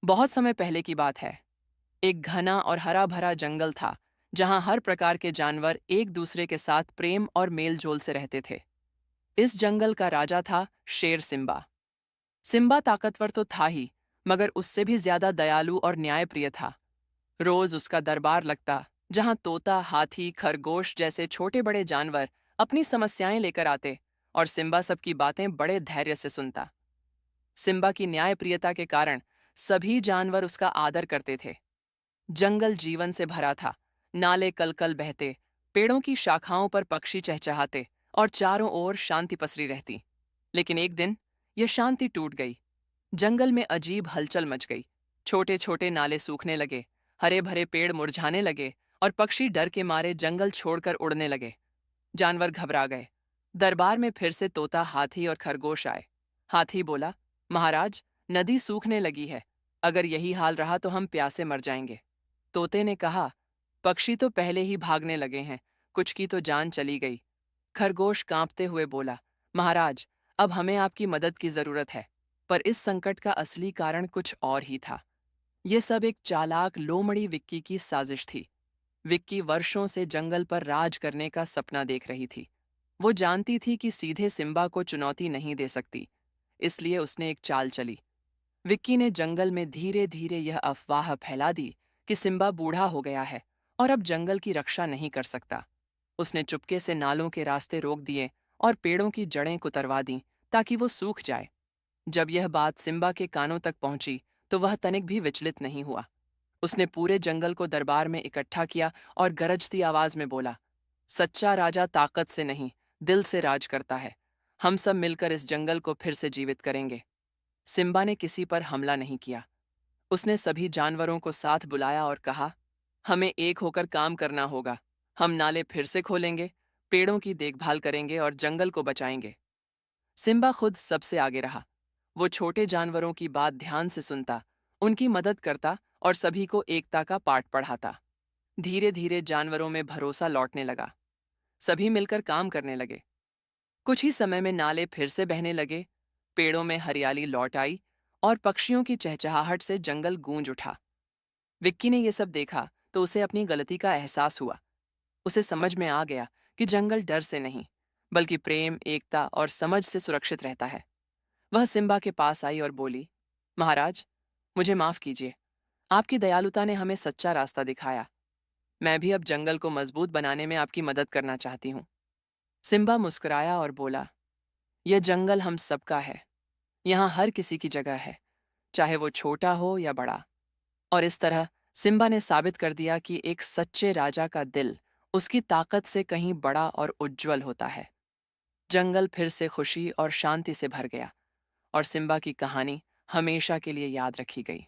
बहुत समय पहले की बात है। एक घना और हरा भरा जंगल था जहां हर प्रकार के जानवर एक दूसरे के साथ प्रेम और मेल जोल से रहते थे। इस जंगल का राजा था शेर सिम्बा। सिम्बा ताकतवर तो था ही, मगर उससे भी ज्यादा दयालु और न्यायप्रिय था। रोज उसका दरबार लगता, जहां तोता, हाथी, खरगोश जैसे छोटे बड़े जानवर अपनी समस्याएं लेकर आते और सिम्बा सबकी बातें बड़े धैर्य से सुनता। सिम्बा की न्यायप्रियता के कारण सभी जानवर उसका आदर करते थे। जंगल जीवन से भरा था। नाले कलकल बहते, पेड़ों की शाखाओं पर पक्षी चहचहाते और चारों ओर शांति पसरी रहती। लेकिन एक दिन यह शांति टूट गई। जंगल में अजीब हलचल मच गई। छोटे छोटे नाले सूखने लगे, हरे भरे पेड़ मुरझाने लगे और पक्षी डर के मारे जंगल छोड़कर उड़ने लगे। जानवर घबरा गए। दरबार में फिर से तोता, हाथी और खरगोश आए। हाथी बोला, महाराज, नदी सूखने लगी है। अगर यही हाल रहा तो हम प्यासे मर जाएंगे। तोते ने कहा, पक्षी तो पहले ही भागने लगे हैं, कुछ की तो जान चली गई। खरगोश कांपते हुए बोला, महाराज, अब हमें आपकी मदद की जरूरत है। पर इस संकट का असली कारण कुछ और ही था। यह सब एक चालाक लोमड़ी विक्की की साजिश थी। विक्की वर्षों से जंगल पर राज करने का सपना देख रही थी। वो जानती थी कि सीधे सिम्बा को चुनौती नहीं दे सकती, इसलिए उसने एक चाल चली। विक्की ने जंगल में धीरे धीरे यह अफवाह फैला दी कि सिम्बा बूढ़ा हो गया है और अब जंगल की रक्षा नहीं कर सकता। उसने चुपके से नालों के रास्ते रोक दिए और पेड़ों की जड़ें कुतरवा दी ताकि वो सूख जाए। जब यह बात सिम्बा के कानों तक पहुंची तो वह तनिक भी विचलित नहीं हुआ। उसने पूरे जंगल को दरबार में इकट्ठा किया और गरजती आवाज में बोला, सच्चा राजा ताकत से नहीं, दिल से राज करता है। हम सब मिलकर इस जंगल को फिर से जीवित करेंगे। सिम्बा ने किसी पर हमला नहीं किया। उसने सभी जानवरों को साथ बुलाया और कहा, हमें एक होकर काम करना होगा। हम नाले फिर से खोलेंगे, पेड़ों की देखभाल करेंगे और जंगल को बचाएंगे। सिम्बा खुद सबसे आगे रहा। वो छोटे जानवरों की बात ध्यान से सुनता, उनकी मदद करता और सभी को एकता का पाठ पढ़ाता। धीरे धीरे जानवरों में भरोसा लौटने लगा। सभी मिलकर काम करने लगे। कुछ ही समय में नाले फिर से बहने लगे, पेड़ों में हरियाली लौट आई और पक्षियों की चहचहाहट से जंगल गूंज उठा। विक्की ने यह सब देखा तो उसे अपनी गलती का एहसास हुआ। उसे समझ में आ गया कि जंगल डर से नहीं, बल्कि प्रेम, एकता और समझ से सुरक्षित रहता है। वह सिम्बा के पास आई और बोली, महाराज, मुझे माफ कीजिए। आपकी दयालुता ने हमें सच्चा रास्ता दिखाया। मैं भी अब जंगल को मजबूत बनाने में आपकी मदद करना चाहती हूँ। सिम्बा मुस्कुराया और बोला, यह जंगल हम सबका है। यहाँ हर किसी की जगह है, चाहे वो छोटा हो या बड़ा। और इस तरह सिम्बा ने साबित कर दिया कि एक सच्चे राजा का दिल उसकी ताकत से कहीं बड़ा और उज्जवल होता है। जंगल फिर से खुशी और शांति से भर गया और सिम्बा की कहानी हमेशा के लिए याद रखी गई।